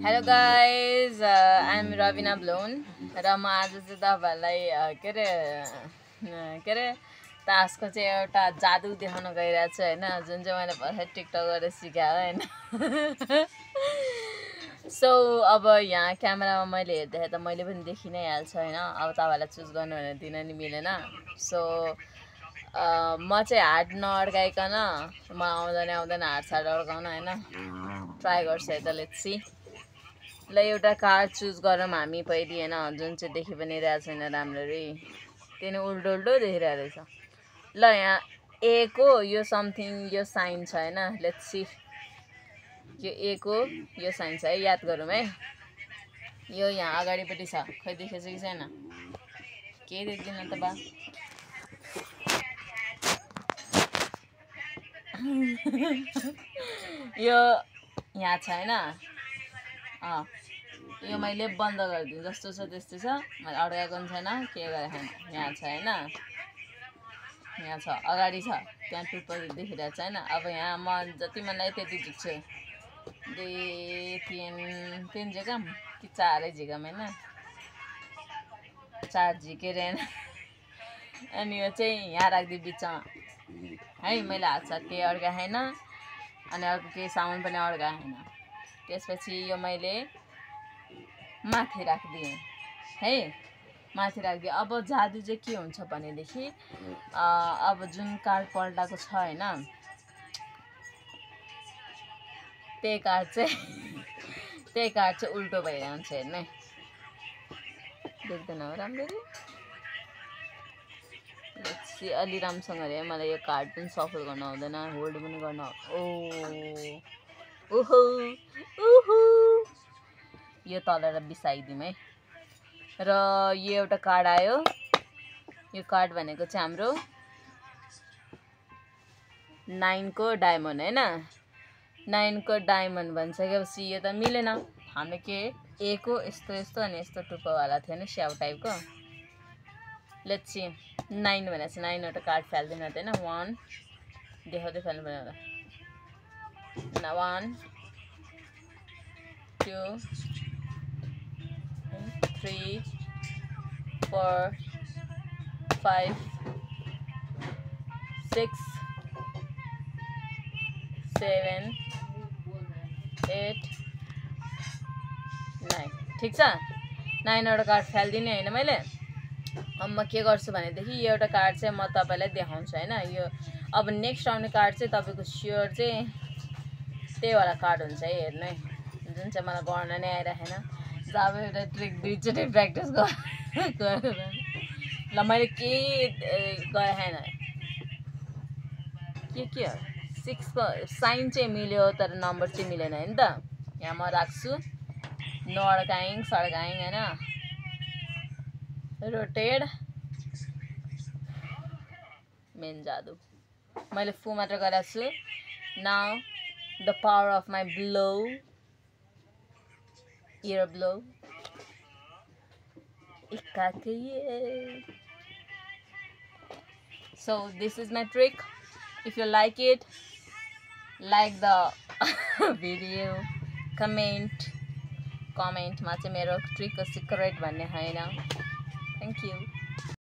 Hello guys, I'm Ravina Blown र म आज चाहिँ तपाईहरुलाई के रे तासको चाहिँ एउटा जादु देखाउन गइरहेको छु हैन जुन चाहिँ मैले भर्खर टिकटकबाट सिकाए हैन सो अब यहाँ क्यामेरामा मैले हेर्दै त मैले पनि देखि नै हाल्छु हैन अब तपाईहरुलाई चुज गर्नु भने दिन नि मिलेन सो म चाहिँ हात नअड्काइकन म आउँदैन हात अड्काउन हैन ट्राई गर्छु है त लेट्स सी ल एउटा कार्ड चुज गरौँ हामी पहिले हैन जुन चाहिँ देखि पनि रहेछ छैन राम्ररी त्यही उल्टो उल्टो देखिरहेको रहेछ ल यहाँ ए को यो समथिङ यो साइन छ हैन लेट्स सी यो ए को यो साइन छ है याद गरौँ है यो यहाँ अगाडिपट्टि छ खै देखेछ कि छैन के देख्दिन त बा यो यहाँ छ हैन यो मैले बन्द गरिदिएँ जस्तो छ त्यस्तै छ मैले अड्काएको पनि छैन के गरे छैन यहाँ छ हैन यहाँ छ अगाडि छ त्यहाँ टुप्पो देखिरहेको छ हैन अब यहाँ म जति मलाई त्यति झिक्छु 3 झिकम कि 4 झिकम हैन 4 झिकेर हैन अनि यो चाहिँ यहाँ राख्दिए बिचमा है मैले हात केही अड्का छैन अनि अर्को केही सामान पनि अड्का छैन त्यसपछि यो मैले माथि राख्दिए है माथि राख्दिए अब जादु चाहिँ के हुन्छ भनेदेखि अब जुन कार्ड पल्टाको छ हैन त्यही कार्ड चाहिँ उल्टो भइरहन्छ हेर्नु देख्दैन हो राम्ररी लेट्स अलि राम्रोसँग हेरे मलाई यो कार्ड पनि सफल गर्न आउँदैन होल्ड पनि गर्न ओहो यो तलेर बिसाइदिउँ है र यो एउटा कार्ड आयो यो कार्ड भनेको चाहिँ हाम्रो 9 को डायमन्ड हैन 9 को डायमन्ड भनिसकेपछि यो त मिलेन हामीले के ए को यस्तो अनि यस्तो टुप्पोवाला थियो नि स्याउ टाइपको लेट्स सी 9 भनेपछि 9 वटा कार्ड फाल्दिन त हैन 1 देखाउँदै फाल्नु पर्यो होला 1 2 3 4 5 6 7 8 9 ठीक छ 9 वटा कार्ड फाल्दिने हैन मैले अब म के गर्छु भनेदेखि यो एउटा कार्ड चाहिँ म तपाईलाई देखाउँछु हैन यो अब नेक्स्ट आउने कार्ड चाहिँ तपाईको स्योर चाहिँ त्यही वाला कार्ड हुन्छ है हेर्नु है जुन चाहिँ मलाई गर्न नै आइराखेन जब एउटा ट्रिक दुईचोटि प्र्याक्टिस गरेर ल मैले के गरे छैन के हो 6 को साइन चाहिँ मिल्यो तर नम्बर चाहिँ मिलेन हैन त यहाँ म राख्छु नअड्काइङ सड्काइङ हैन रोटेड मेन जादु मैले फु मात्र गरेको छु now the power of my blow ear blow so this is my trick if you like it like the video comment ma चाहिँ मेरो ट्रिक को सिक्रेट भन्ने हैन thank you